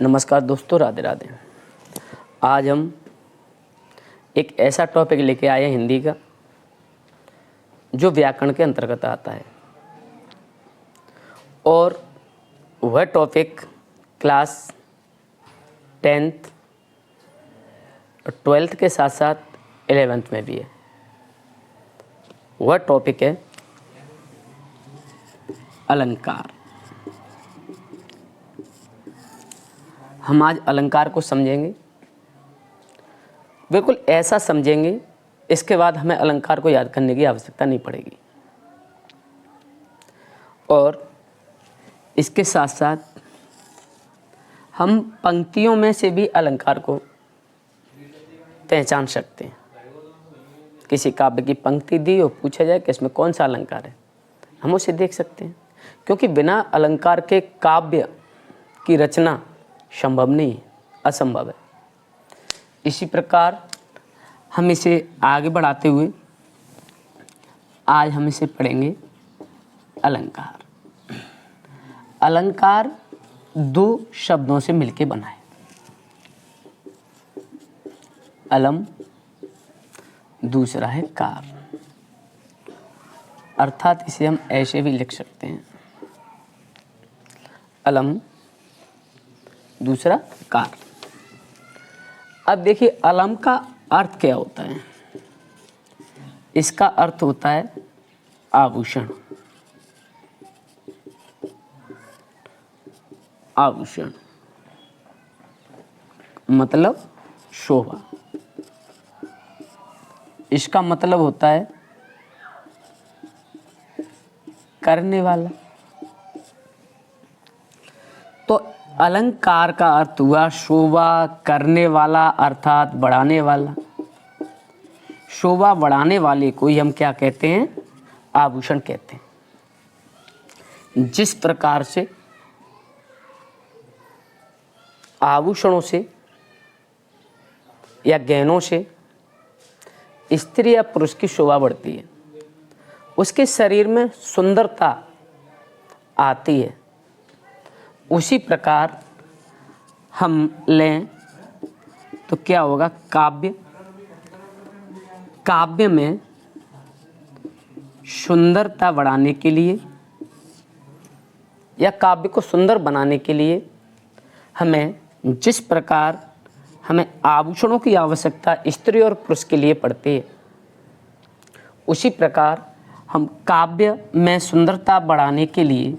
नमस्कार दोस्तों, राधे राधे। आज हम एक ऐसा टॉपिक लेके आए हैं हिंदी का जो व्याकरण के अंतर्गत आता है और वह टॉपिक क्लास 10th और 12th के साथ साथ 11th में भी है। वह टॉपिक है अलंकार। हम आज अलंकार को समझेंगे, बिल्कुल ऐसा समझेंगे, इसके बाद हमें अलंकार को याद करने की आवश्यकता नहीं पड़ेगी। और इसके साथ साथ हम पंक्तियों में से भी अलंकार को पहचान सकते हैं। किसी काव्य की पंक्ति दी और पूछा जाए कि इसमें कौन सा अलंकार है, हम उसे देख सकते हैं, क्योंकि बिना अलंकार के काव्य की रचना संभव नहीं है, असंभव है। इसी प्रकार हम इसे आगे बढ़ाते हुए आज हम इसे पढ़ेंगे अलंकार। अलंकार दो शब्दों से मिलकर बना है, अलम, दूसरा है कार। अर्थात इसे हम ऐसे भी लिख सकते हैं, अलम दूसरा कार। अब देखिए अलम का अर्थ क्या होता है। इसका अर्थ होता है आभूषण। आभूषण मतलब शोभा। इसका मतलब होता है करने वाला। तो अलंकार का अर्थ हुआ शोभा करने वाला, अर्थात बढ़ाने वाला। शोभा बढ़ाने वाले को ही हम क्या कहते हैं? आभूषण कहते हैं। जिस प्रकार से आभूषणों से या गहनों से स्त्री या पुरुष की शोभा बढ़ती है, उसके शरीर में सुंदरता आती है, उसी प्रकार हम लें तो क्या होगा? काव्य। काव्य में सुंदरता बढ़ाने के लिए या काव्य को सुंदर बनाने के लिए हमें जिस प्रकार हमें आभूषणों की आवश्यकता स्त्री और पुरुष के लिए पड़ती है, उसी प्रकार हम काव्य में सुंदरता बढ़ाने के लिए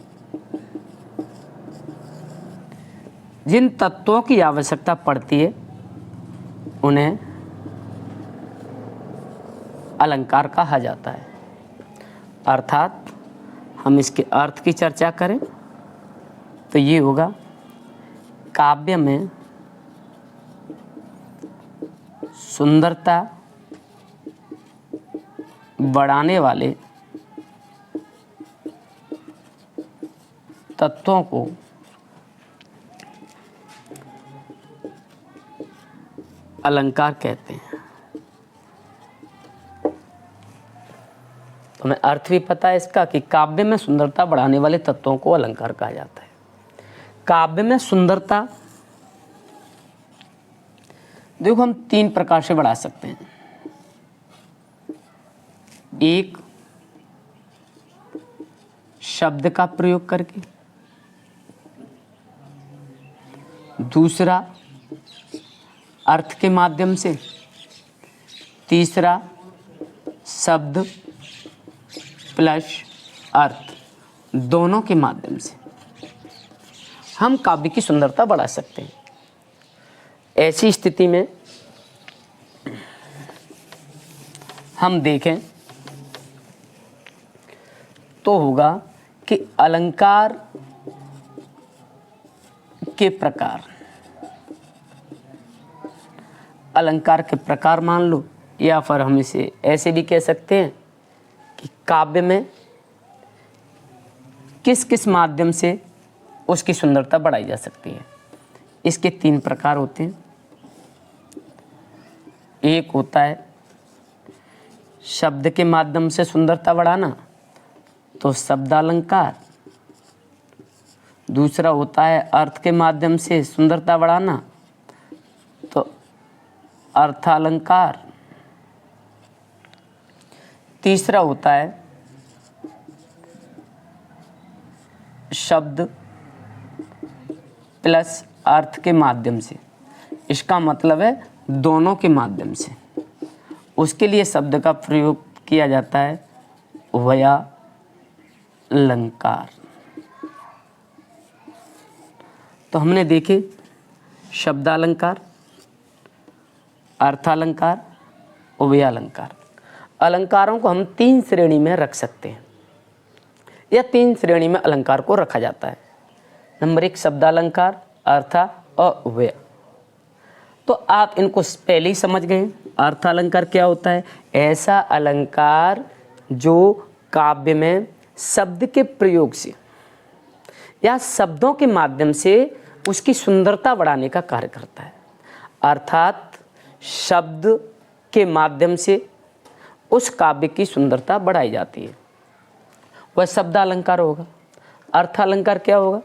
जिन तत्वों की आवश्यकता पड़ती है उन्हें अलंकार कहा जाता है। अर्थात हम इसके अर्थ की चर्चा करें तो ये होगा काव्य में सुंदरता बढ़ाने वाले तत्वों को अलंकार कहते हैं। तो हमें अर्थ भी पता है इसका कि काव्य में सुंदरता बढ़ाने वाले तत्वों को अलंकार कहा जाता है। काव्य में सुंदरता देखो हम तीन प्रकार से बढ़ा सकते हैं। एक, शब्द का प्रयोग करके। दूसरा, अर्थ के माध्यम से। तीसरा, शब्द प्लस अर्थ दोनों के माध्यम से हम काव्य की सुंदरता बढ़ा सकते हैं। ऐसी स्थिति में हम देखें तो होगा कि अलंकार के प्रकार, अलंकार के प्रकार मान लो, या फिर हम इसे ऐसे भी कह सकते हैं कि काव्य में किस किस माध्यम से उसकी सुंदरता बढ़ाई जा सकती है। इसके तीन प्रकार होते हैं। एक होता है शब्द के माध्यम से सुंदरता बढ़ाना, तो शब्दालंकार। दूसरा होता है अर्थ के माध्यम से सुंदरता बढ़ाना, तो अर्थालंकार। तीसरा होता है शब्द प्लस अर्थ के माध्यम से, इसका मतलब है दोनों के माध्यम से। उसके लिए शब्द का प्रयोग किया जाता है उभयालंकार। तो हमने देखे शब्दालंकार, अर्थालंकार, उभयालंकार। अलंकारों को हम 3 श्रेणी में रख सकते हैं, या 3 श्रेणी में अलंकार को रखा जाता है। नंबर 1 शब्दालंकार, अर्था और उभय। तो आप इनको पहले ही समझ गए। अर्थालंकार क्या होता है? ऐसा अलंकार जो काव्य में शब्द के प्रयोग से या शब्दों के माध्यम से उसकी सुंदरता बढ़ाने का कार्य करता है। अर्थात शब्द के माध्यम से उस काव्य की सुंदरता बढ़ाई जाती है, वह शब्दालंकार होगा। अर्थालंकार क्या होगा?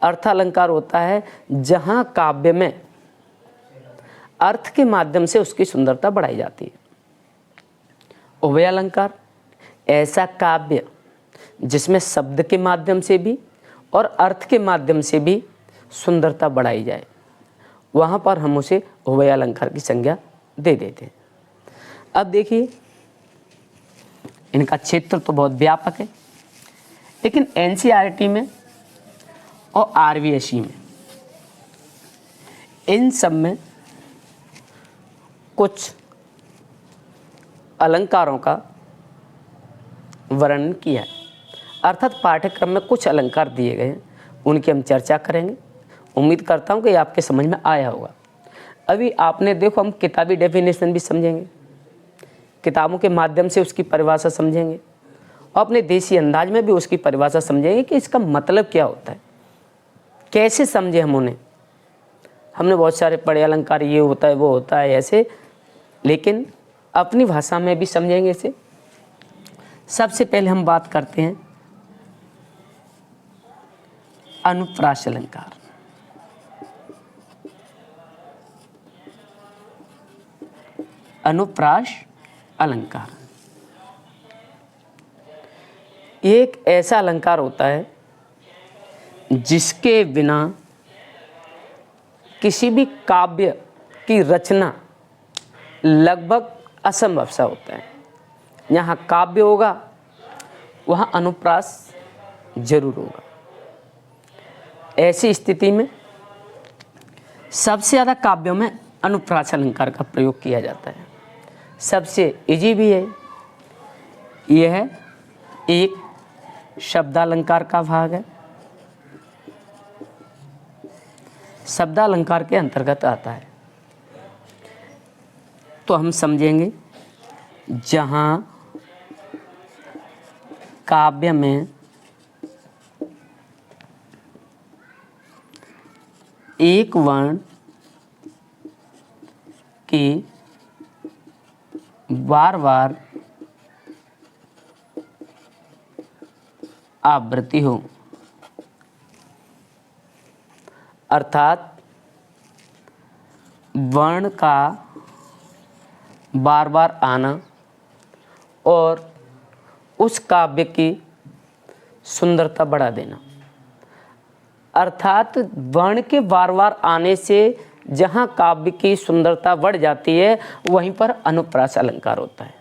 अर्थालंकार होता है जहाँ काव्य में अर्थ के माध्यम से उसकी सुंदरता बढ़ाई जाती है। उभयालंकार ऐसा काव्य जिसमें शब्द के माध्यम से भी और अर्थ के माध्यम से भी सुंदरता बढ़ाई जाए, वहाँ पर हम उसे उभयालंकार की संज्ञा दे देते हैं। अब देखिए, इनका क्षेत्र तो बहुत व्यापक है, लेकिन एनसीईआरटी में और आरवीएसई में इन सब में कुछ अलंकारों का वर्णन किया है। अर्थात पाठ्यक्रम में कुछ अलंकार दिए गए हैं, उनकी हम चर्चा करेंगे। उम्मीद करता हूँ कि आपके समझ में आया होगा। अभी आपने देखो, हम किताबी डेफिनेशन भी समझेंगे, किताबों के माध्यम से उसकी परिभाषा समझेंगे, और अपने देसी अंदाज में भी उसकी परिभाषा समझेंगे कि इसका मतलब क्या होता है, कैसे समझे हम उन्हें। हमने बहुत सारे पढ़े अलंकार, ये होता है वो होता है ऐसे, लेकिन अपनी भाषा में भी समझेंगे इसे। सबसे पहले हम बात करते हैं अनुप्रास अलंकार। अनुप्रास अलंकार एक ऐसा अलंकार होता है जिसके बिना किसी भी काव्य की रचना लगभग असंभव सा होता है। यहाँ काव्य होगा, वहाँ अनुप्रास जरूर होगा। ऐसी स्थिति में सबसे ज़्यादा काव्यों में अनुप्रास अलंकार का प्रयोग किया जाता है। सबसे इजी भी है। यह एक शब्दालंकार का भाग है, शब्दालंकार के अंतर्गत आता है। तो हम समझेंगे जहाँ काव्य में एक वर्ण की बार बार आवृत्ति हो, अर्थात वर्ण का बार बार आना और उस काव्य की सुंदरता बढ़ा देना। अर्थात वर्ण के बार बार आने से जहाँ काव्य की सुंदरता बढ़ जाती है, वहीं पर अनुप्रास अलंकार होता है।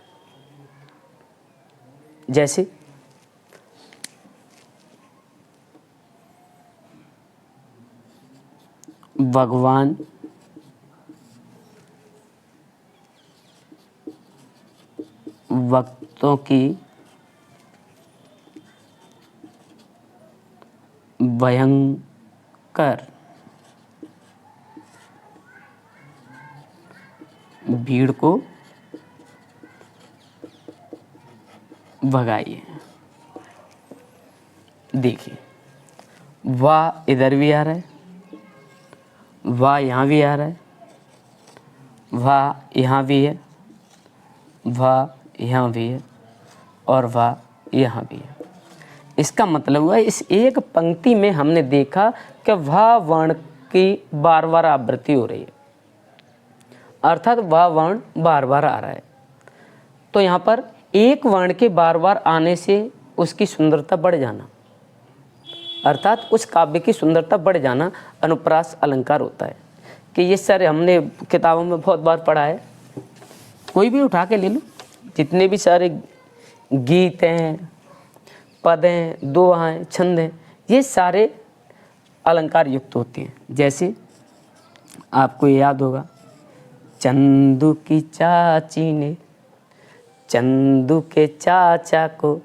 जैसे भगवान भक्तों की भयंकर भीड़ को भगाइए। देखिए, वाह इधर भी आ रहा है, वाह यहाँ भी आ रहा है, वाह यहाँ भी है, वाह यहाँ भी है, और वाह यहाँ भी है। इसका मतलब हुआ इस एक पंक्ति में हमने देखा कि वह वर्ण की बार बार आवृत्ति हो रही है, अर्थात वह वर्ण बार बार आ रहा है। तो यहाँ पर एक वर्ण के बार बार आने से उसकी सुंदरता बढ़ जाना, अर्थात उस काव्य की सुंदरता बढ़ जाना अनुप्रास अलंकार होता है। कि ये सर हमने किताबों में बहुत बार पढ़ा है, कोई भी उठा के ले लो, जितने भी सारे गीत हैं, पद हैं, दोहा हैं, छंद हैं, ये सारे अलंकार युक्त होते हैं। जैसे आपको याद होगा, चंदू की चाची ने चंदू के चाचा को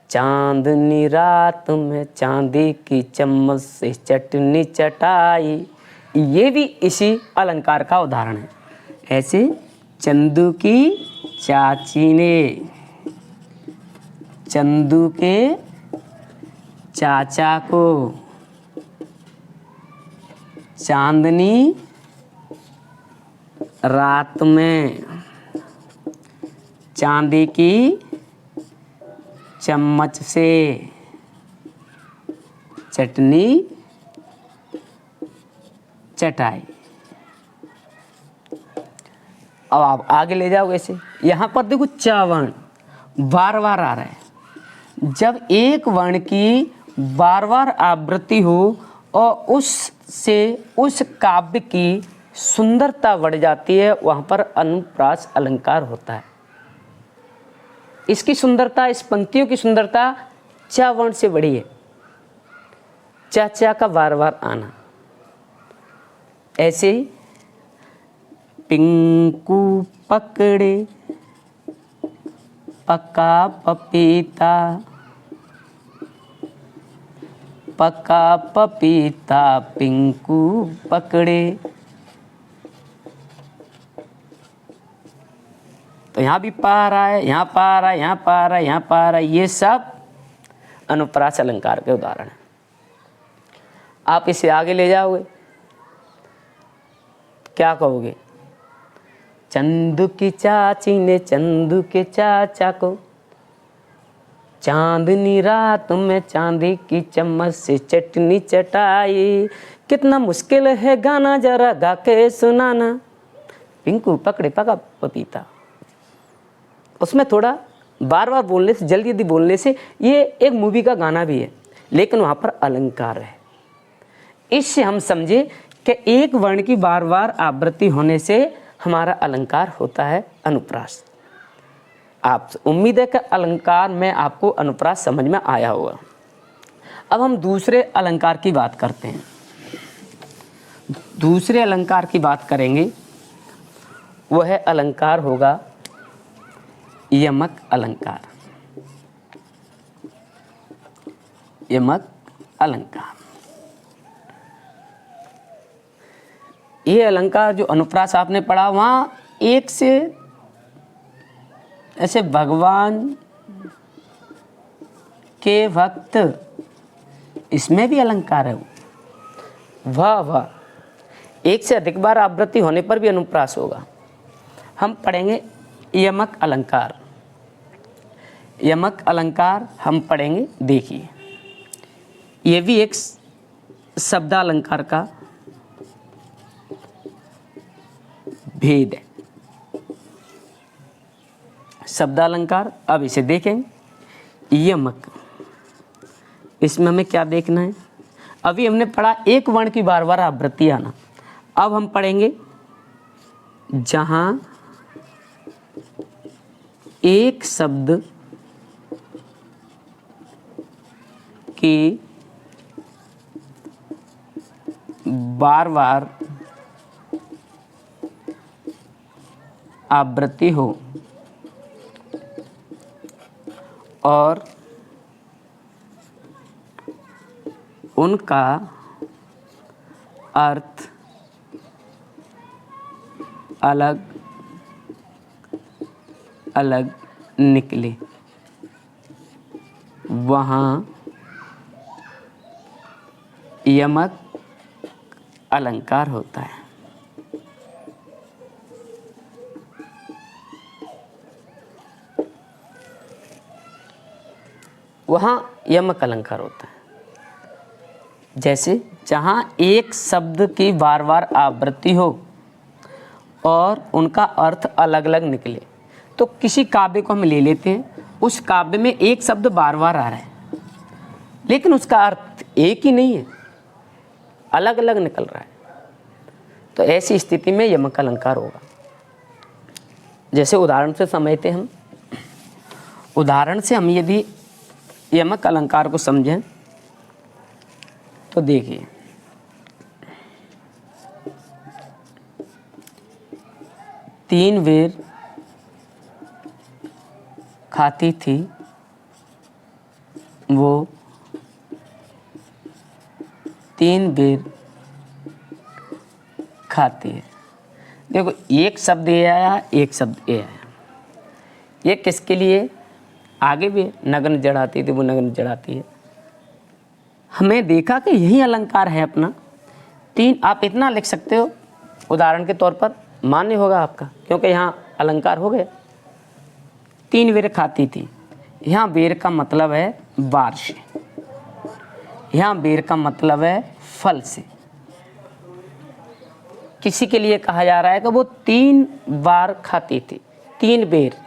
चांदनी रात में चांदी की चम्मच से चटनी चटाई, ये भी इसी अलंकार का उदाहरण है। ऐसे चंदू की चाची ने चंदू के चाचा को चांदनी रात में चांदी की चम्मच से चटनी चटाई। अब आप आगे ले जाओ। ऐसे यहाँ पर देखो चा वर्ण बार बार आ रहा है। जब एक वर्ण की बार बार आवृत्ति हो और उससे उस काव्य की सुंदरता बढ़ जाती है, वहाँ पर अनुप्रास अलंकार होता है। इसकी सुंदरता, इस पंक्तियों की सुंदरता चा वर्ण से बढ़ी है। चा चा का बार बार आना। ऐसे ही पिंकू पकड़े पका पपीता, पका पपीता पिंकू पकड़े। तो यहाँ भी पा रहा है, यहाँ पा रहा है, यहाँ पा रहा है, यहाँ पा रहा है, ये सब अनुप्रास अलंकार के उदाहरण हैं। आप इसे आगे ले जाओगे, क्या कहोगे? चंदू की चाची ने चंदू के चाचा को चांदनी रात में चांदी की चम्मच से चटनी चटाई। कितना मुश्किल है गाना, जरा गा के सुनाना। पिंकू पकड़े पका पपीता। उसमें थोड़ा बार बार बोलने से, जल्दी जल्दी बोलने से, ये एक मूवी का गाना भी है, लेकिन वहाँ पर अलंकार है। इससे हम समझे कि एक वर्ण की बार बार आवृत्ति होने से हमारा अलंकार होता है अनुप्रास। आप उम्मीद है कि अलंकार में आपको अनुप्रास समझ में आया होगा। अब हम दूसरे अलंकार की बात करते हैं। दूसरे अलंकार की बात करेंगे, वह अलंकार होगा यमक अलंकार। यमक अलंकार, ये अलंकार जो अनुप्रास आपने पढ़ा, वहाँ एक से ऐसे भगवान के भक्त, इसमें भी अलंकार है। वह एक से अधिक बार आवृत्ति होने पर भी अनुप्रास होगा। हम पढ़ेंगे यमक अलंकार। यमक अलंकार हम पढ़ेंगे। देखिए, ये भी एक शब्दालंकार का भेद है। शब्दालंकार, अब इसे देखेंगे। यमक, इसमें हमें क्या देखना है? अभी हमने पढ़ा एक वर्ण की बार बार आवृत्ति आना। अब हम पढ़ेंगे जहां एक शब्द की बार बार आवृत्ति हो और उनका अर्थ अलग अलग निकले, वहाँ यमक अलंकार होता है। वहाँ यमक अलंकार होता है। जैसे जहाँ एक शब्द की बार बार आवृत्ति हो और उनका अर्थ अलग अलग निकले, तो किसी काव्य को हम ले लेते हैं, उस काव्य में एक शब्द बार बार आ रहा है लेकिन उसका अर्थ एक ही नहीं है, अलग अलग निकल रहा है, तो ऐसी स्थिति में यमक अलंकार होगा। जैसे उदाहरण से समझते हम, उदाहरण से हम यदि यमक अलंकार को समझें तो देखिए, तीन बेर खाती थी वो, तीन बेर खाती है। देखो एक शब्द ये आया, एक शब्द ये आया, ये किसके लिए? आगे भी नग्न जड़ाती थी वो नग्न जड़ाती है। हमें देखा कि यही अलंकार है अपना। तीन, आप इतना लिख सकते हो उदाहरण के तौर पर, मान्य होगा आपका, क्योंकि यहाँ अलंकार हो गया। तीन बेर खाती थी, यहाँ बेर का मतलब है बार से, यहाँ बेर का मतलब है फल से। किसी के लिए कहा जा रहा है कि वो 3 बार खाती थी, 3 बेर।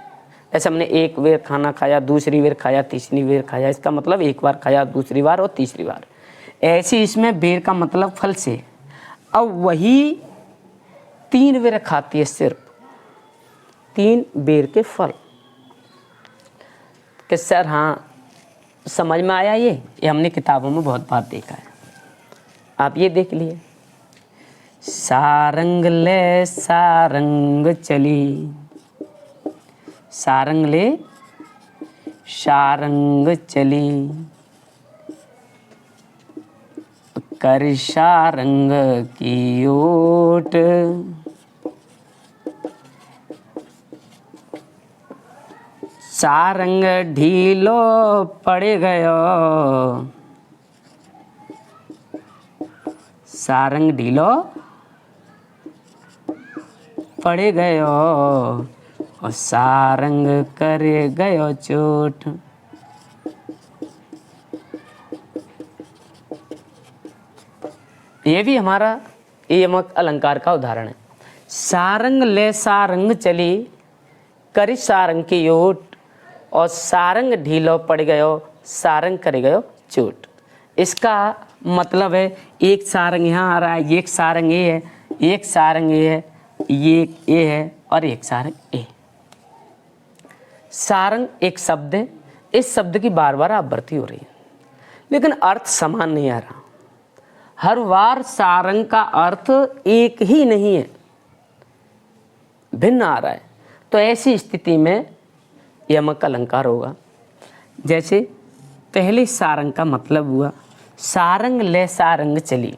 ऐसे हमने एक बेर खाना खाया, दूसरी बेर खाया, तीसरी बेर खाया, इसका मतलब एक बार खाया, दूसरी बार और तीसरी बार। ऐसे इसमें बेर का मतलब फल से। अब वही 3 बेर खाती है, सिर्फ 3 बेर के फल। कि सर हाँ समझ में आया, ये हमने किताबों में बहुत बार देखा है। आप ये देख लिए, सारंग ले सारंग चली, सारंग ले सारंग चली, कर सारंग की ओट, सारंग ढीलो पड़ गयो, सारंग ढीलो पड़ गयो और सारंग कर गयो चोट। ये भी हमारा यमक अलंकार का उदाहरण है। सारंग ले सारंग चली, करी सारंग की ओट और सारंग ढीलो पड़ गयो, सारंग कर गयो चोट। इसका मतलब है एक सारंग यहाँ आ रहा है, एक सारंग ये है, एक सारंग ये है, ये है और एक सारंग ए। सारंग एक शब्द है, इस शब्द की बार बार आवृत्ति हो रही है लेकिन अर्थ समान नहीं आ रहा। हर बार सारंग का अर्थ एक ही नहीं है, भिन्न आ रहा है। तो ऐसी स्थिति में यमक अलंकार होगा। जैसे पहले सारंग का मतलब हुआ सारंग ले सारंग चली,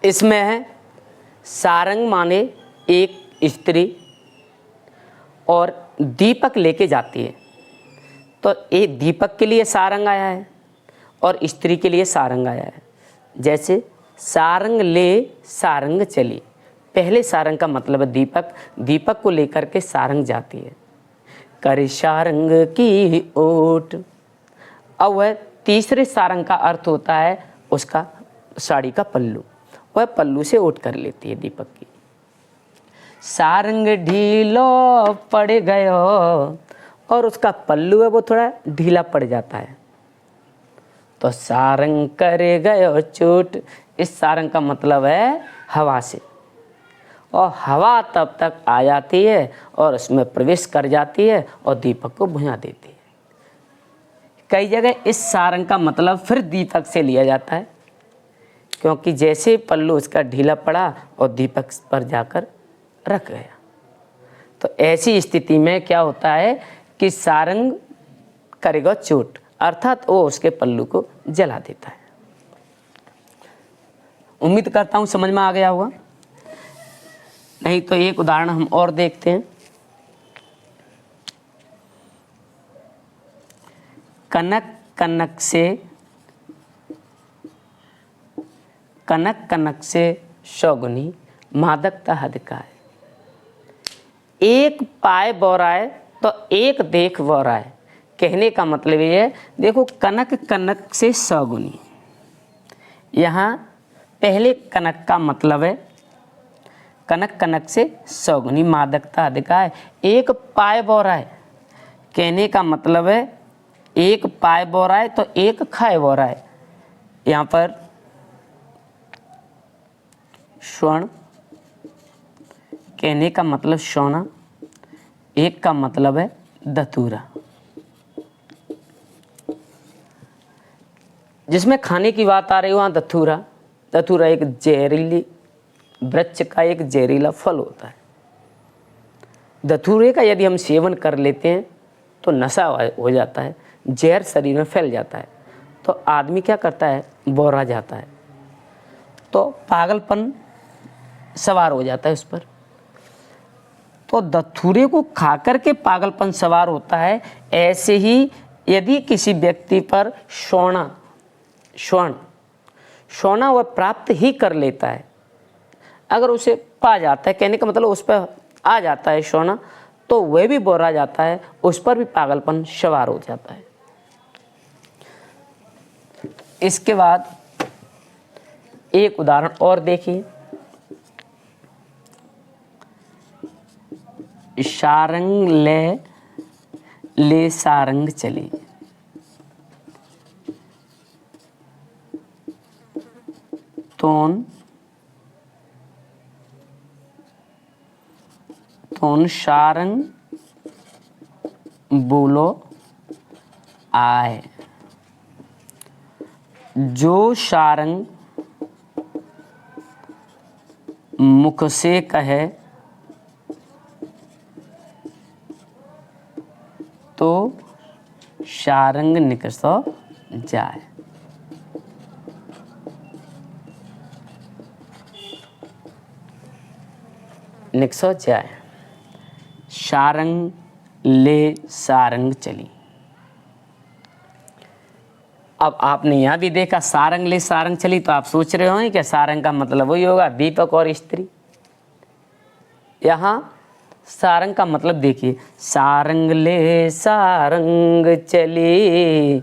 इसमें है सारंग माने एक स्त्री और दीपक लेके जाती है, तो एक दीपक के लिए सारंग आया है और स्त्री के लिए सारंग आया है। जैसे सारंग ले सारंग चली, पहले सारंग का मतलब है दीपक, दीपक को लेकर के सारंग जाती है, कर सारंग की ओट। अब वह तीसरे सारंग का अर्थ होता है उसका साड़ी का पल्लू, वह पल्लू से ओट कर लेती है दीपक की। सारंग ढीलो पड़ गयो और उसका पल्लू है वो थोड़ा ढीला पड़ जाता है, तो सारंग करे गयो चोट। इस सारंग का मतलब है हवा से, और हवा तब तक आ जाती है और उसमें प्रवेश कर जाती है और दीपक को बुझा देती है। कई जगह इस सारंग का मतलब फिर दीपक से लिया जाता है, क्योंकि जैसे पल्लू उसका ढीला पड़ा और दीपक पर जाकर रख गया। तो ऐसी स्थिति में क्या होता है कि सारंग करेगा चोट, अर्थात वो उसके पल्लू को जला देता है। उम्मीद करता हूँ समझ में आ गया होगा। नहीं तो एक उदाहरण हम और देखते हैं। कनक कनक से, कनक कनक से शौगुनी मादकता हदकाए, एक पाए बोराए तो एक देख बोराए, कहने का मतलब ये है, देखो कनक कनक से सगुनी, यहाँ पहले कनक का मतलब है कनक कनक से सगुनी, मादकता अधिक है, एक पाए बोरा है, कहने का मतलब है एक पाए बोरा है तो एक खाए बोरा है। यहाँ पर स्वर्ण, कहने का मतलब सोना, एक का मतलब है धतूरा। जिसमें खाने की बात आ रही है वहाँ धतूरा, धतूरा एक जहरीली वृक्ष का एक जहरीला फल होता है। धतूरे का यदि हम सेवन कर लेते हैं तो नशा हो जाता है, जहर शरीर में फैल जाता है, तो आदमी क्या करता है, बौरा जाता है, तो पागलपन सवार हो जाता है उस पर। तो धतूरे को खाकर के पागलपन सवार होता है। ऐसे ही यदि किसी व्यक्ति पर सोना वह प्राप्त ही कर लेता है, अगर उसे पा जाता है, कहने का मतलब उस पर आ जाता है सोना, तो वह भी बोरा जाता है, उस पर भी पागलपन सवार हो जाता है। इसके बाद एक उदाहरण और देखिए, सारंग ले सारंग चली, तोन सारंग बोलो आए, जो सारंग मुख से कहे तो सारंग निकसो जाए। निकसो जाए, सारंग ले सारंग चली। अब आपने यहाँ भी देखा सारंग ले सारंग चली, तो आप सोच रहे होंगे कि सारंग का मतलब वही होगा दीपक और स्त्री। यहाँ सारंग का मतलब देखिए, सारंग ले सारंग चली,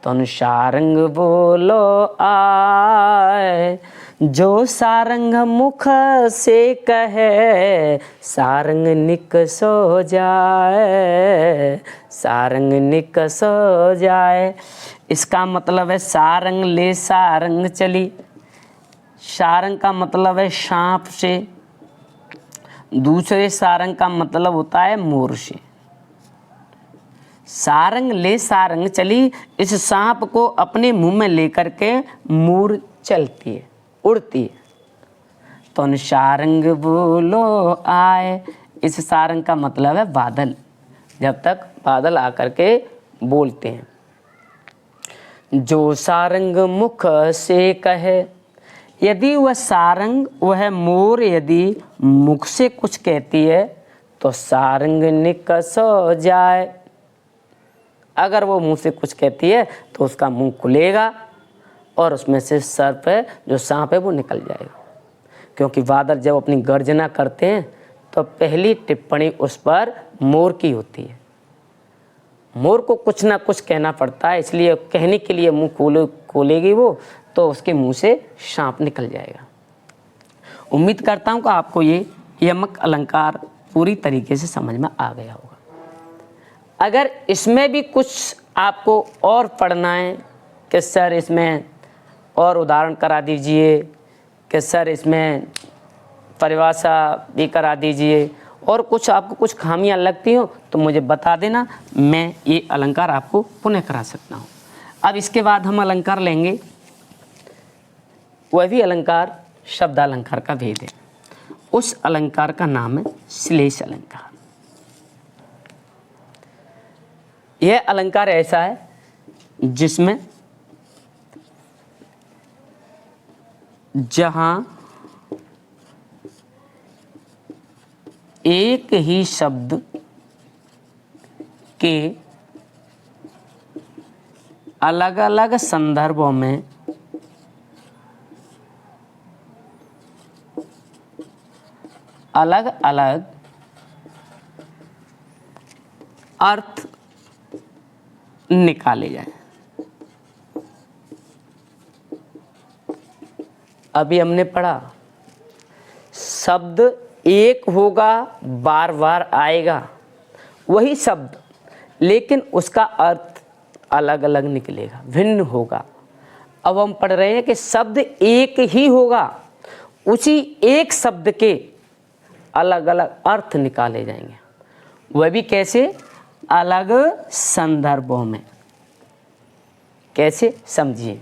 तन सारंग बोलो आए, जो सारंग मुख से कहे सारंग निकसो जाए, सारंग निकसो जाए। इसका मतलब है सारंग ले सारंग चली, सारंग का मतलब है सांप से, दूसरे सारंग का मतलब होता है मोर से। सारंग ले सारंग चली, इस सांप को अपने मुंह में लेकर के मोर चलती है, उड़ती है। तो सारंग बोलो आए, इस सारंग का मतलब है बादल, जब तक बादल आकर के बोलते हैं। जो सारंग मुख से कहे, यदि वह सारंग वह मोर यदि मुख से कुछ कहती है तो सारंग निकसो जाए। अगर वो मुंह से कुछ कहती है तो उसका मुंह खुलेगा और उसमें से सर्प है जो सांप है वो निकल जाएगा। क्योंकि बादल जब अपनी गर्जना करते हैं तो पहली टिप्पणी उस पर मोर की होती है। मोर को कुछ ना कुछ कहना पड़ता है, इसलिए कहने के लिए मुंह खोलेगी वो, तो उसके मुंह से सांप निकल जाएगा। उम्मीद करता हूँ कि आपको ये यमक अलंकार पूरी तरीके से समझ में आ गया होगा। अगर इसमें भी कुछ आपको और पढ़ना है कि सर इसमें और उदाहरण करा दीजिए, कि सर इसमें परिभाषा भी करा दीजिए, और कुछ आपको कुछ खामियां लगती हो तो मुझे बता देना, मैं ये अलंकार आपको पुनः करा सकता हूँ। अब इसके बाद हम अलंकार लेंगे, वह भी अलंकार शब्द अलंकार का भेद है। उस अलंकार का नाम है श्लेष अलंकार। यह अलंकार ऐसा है जिसमें जहां एक ही शब्द के अलग अलग संदर्भों में अलग अलग अर्थ निकाले जाएं। अभी हमने पढ़ा शब्द एक होगा, बार बार आएगा वही शब्द, लेकिन उसका अर्थ अलग अलग निकलेगा, भिन्न होगा। अब हम पढ़ रहे हैं कि शब्द एक ही होगा, उसी एक शब्द के अलग अलग अर्थ निकाले जाएंगे, वह भी कैसे? अलग संदर्भों में। कैसे? समझिए।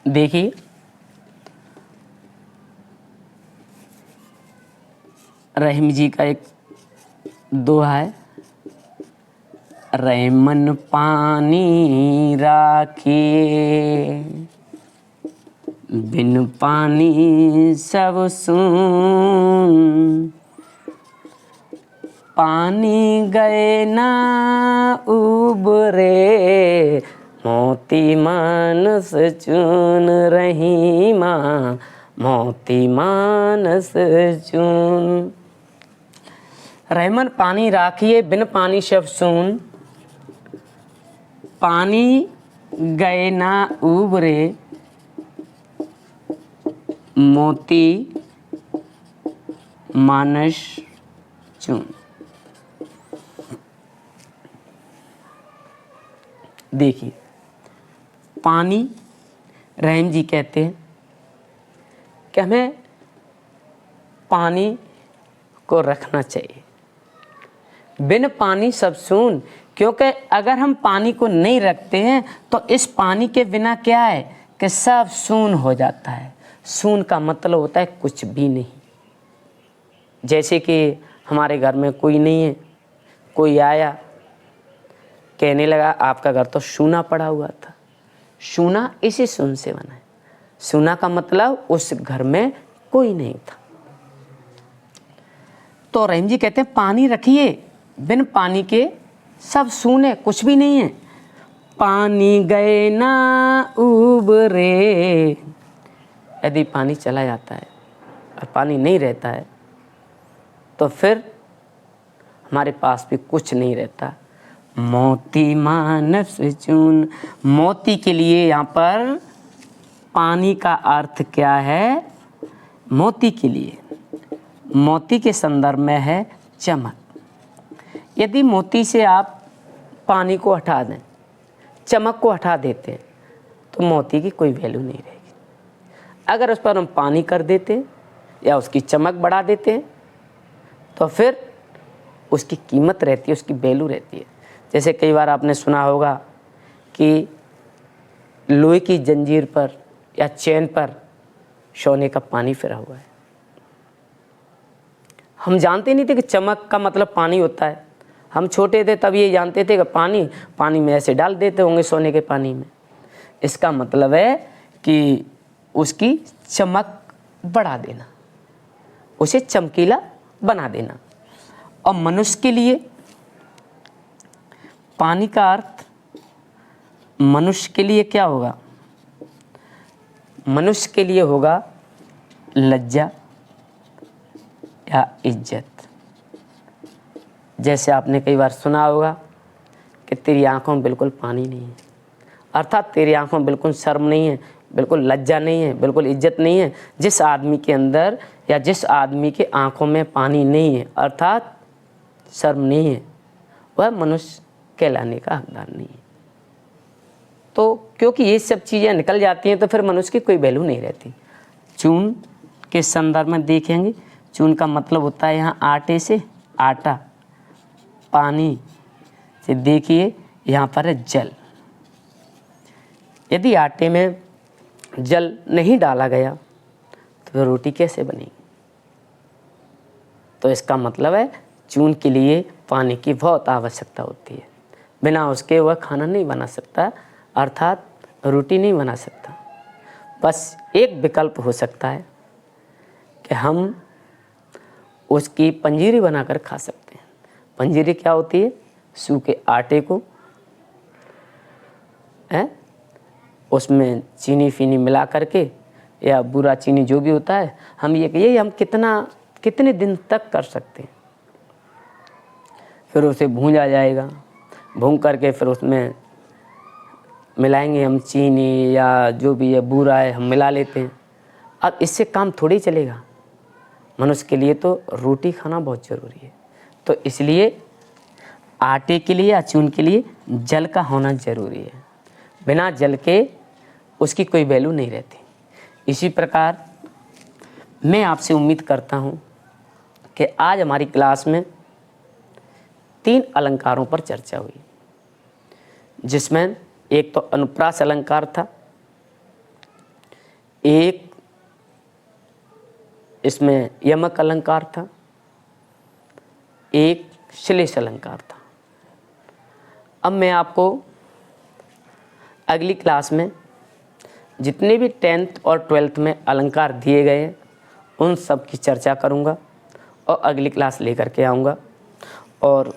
देखिए, रहीम जी का एक दोहा है, रहीमन पानी राखिए, बिन पानी सब सून, पानी गए ना उबरे, मोती मानस चून रहीमा, मोती मानस चून। रहमन पानी राखिए, बिन पानी सब सून, पानी गए ना उबरे, मोती मानस चून। देखिए, पानी, रहीम जी कहते हैं कि हमें पानी को रखना चाहिए, बिन पानी सब सून, क्योंकि अगर हम पानी को नहीं रखते हैं तो इस पानी के बिना क्या है कि सब सून हो जाता है। सून का मतलब होता है कुछ भी नहीं। जैसे कि हमारे घर में कोई नहीं है, कोई आया कहने लगा आपका घर तो सूना पड़ा हुआ था। सूना इसी सुन से बना है। सूना का मतलब उस घर में कोई नहीं था। तो रहीम जी कहते हैं पानी रखिए, बिन पानी के सब सूने, कुछ भी नहीं है। पानी गए ना उबरे, यदि पानी चला जाता है और पानी नहीं रहता है तो फिर हमारे पास भी कुछ नहीं रहता। मोती मानस चून, मोती के लिए यहाँ पर पानी का अर्थ क्या है? मोती के लिए, मोती के संदर्भ में है चमक। यदि मोती से आप पानी को हटा दें, चमक को हटा देते हैं, तो मोती की कोई वैल्यू नहीं रहेगी। अगर उस पर हम पानी कर देते या उसकी चमक बढ़ा देते तो फिर उसकी कीमत रहती है, उसकी वैल्यू रहती है। जैसे कई बार आपने सुना होगा कि लोहे की जंजीर पर या चैन पर सोने का पानी फिरा हुआ है। हम जानते नहीं थे कि चमक का मतलब पानी होता है। हम छोटे थे तब ये जानते थे कि पानी में ऐसे डाल देते होंगे सोने के पानी में। इसका मतलब है कि उसकी चमक बढ़ा देना, उसे चमकीला बना देना। और मनुष्य के लिए पानी का अर्थ, मनुष्य के लिए क्या होगा? मनुष्य के लिए होगा लज्जा या इज्जत। जैसे आपने कई बार सुना होगा कि तेरी आंखों में बिल्कुल पानी नहीं है, अर्थात तेरी आंखों में बिल्कुल शर्म नहीं है, बिल्कुल लज्जा नहीं है, बिल्कुल इज्जत नहीं है। जिस आदमी के अंदर या जिस आदमी के आंखों में पानी नहीं है, अर्थात शर्म नहीं है, वह मनुष्य कहलाने का हकदार नहीं है। तो क्योंकि ये सब चीज़ें निकल जाती हैं तो फिर मनुष्य की कोई वैल्यू नहीं रहती। चून के संदर्भ में देखेंगे, चून का मतलब होता है यहाँ आटे से आटा, पानी से देखिए यहाँ पर है जल। यदि आटे में जल नहीं डाला गया तो फिर रोटी कैसे बनेगी? तो इसका मतलब है चून के लिए पानी की बहुत आवश्यकता होती है। बिना उसके वह खाना नहीं बना सकता, अर्थात रोटी नहीं बना सकता। बस एक विकल्प हो सकता है कि हम उसकी पंजीरी बनाकर खा सकते हैं। पंजीरी क्या होती है? सूखे आटे को उसमें चीनी फीनी मिला करके या बूरा चीनी जो भी होता है, हम ये हम कितने दिन तक कर सकते हैं। फिर उसे भूंजा जाएगा, भून करके फिर उसमें मिलाएंगे हम चीनी या जो भी है बूरा है हम मिला लेते हैं। अब इससे काम थोड़ी चलेगा, मनुष्य के लिए तो रोटी खाना बहुत ज़रूरी है। तो इसलिए आटे के लिए या चून के लिए जल का होना ज़रूरी है। बिना जल के उसकी कोई वैल्यू नहीं रहती। इसी प्रकार मैं आपसे उम्मीद करता हूँ कि आज हमारी क्लास में 3 अलंकारों पर चर्चा हुई, जिसमें एक तो अनुप्रास अलंकार था, एक इसमें यमक अलंकार था, एक श्लेष अलंकार था। अब मैं आपको अगली क्लास में जितने भी 10th और 12th में अलंकार दिए गए हैं उन सब की चर्चा करूंगा और अगली क्लास लेकर के आऊँगा। और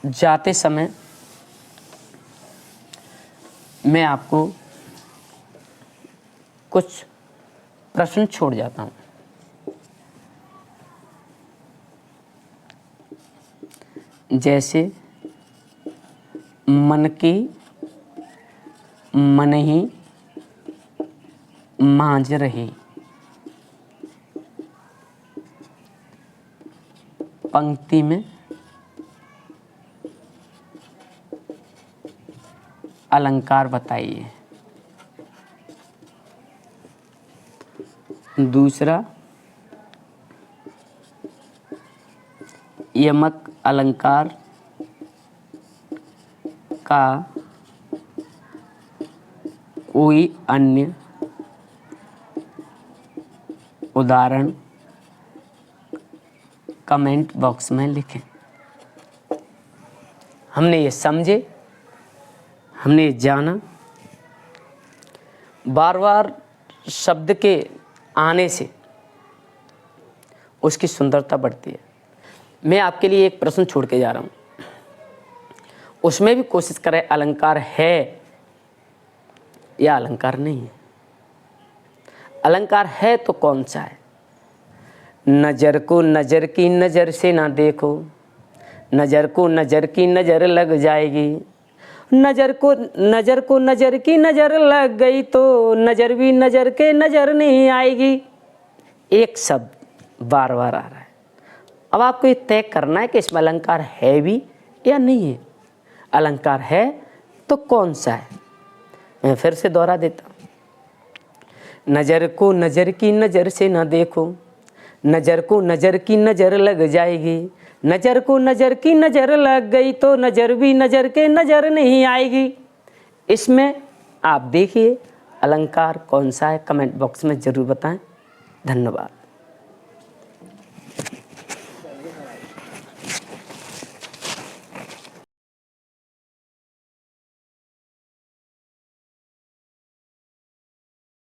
जाते समय मैं आपको कुछ प्रश्न छोड़ जाता हूँ। जैसे मन की मन ही मांझ रही, पंक्ति में अलंकार बताइए। दूसरा, यमक अलंकार का कोई अन्य उदाहरण कमेंट बॉक्स में लिखें। हमने ये समझे, हमने ये जाना। बार बार शब्द के आने से उसकी सुंदरता बढ़ती है। मैं आपके लिए एक प्रश्न छोड़ के जा रहा हूँ, उसमें भी कोशिश करें अलंकार है या अलंकार नहीं है। अलंकार है तो कौन सा है? नजर को नजर की नजर से ना देखो, नजर को नजर की नजर लग जाएगी, नजर को नजर की नजर लग गई तो नजर भी नजर के नजर नहीं आएगी। एक शब्द बार बार आ रहा है। अब आपको ये तय करना है कि इसमें अलंकार है भी या नहीं है। अलंकार है तो कौन सा है? मैं फिर से दोहरा देता हूँ। नजर को नजर की नजर से ना देखो, नजर को नजर की नजर लग जाएगी, नजर को नजर की नजर लग गई तो नजर भी नजर के नजर नहीं आएगी। इसमें आप देखिए अलंकार कौन सा है, कमेंट बॉक्स में ज़रूर बताएं। धन्यवाद।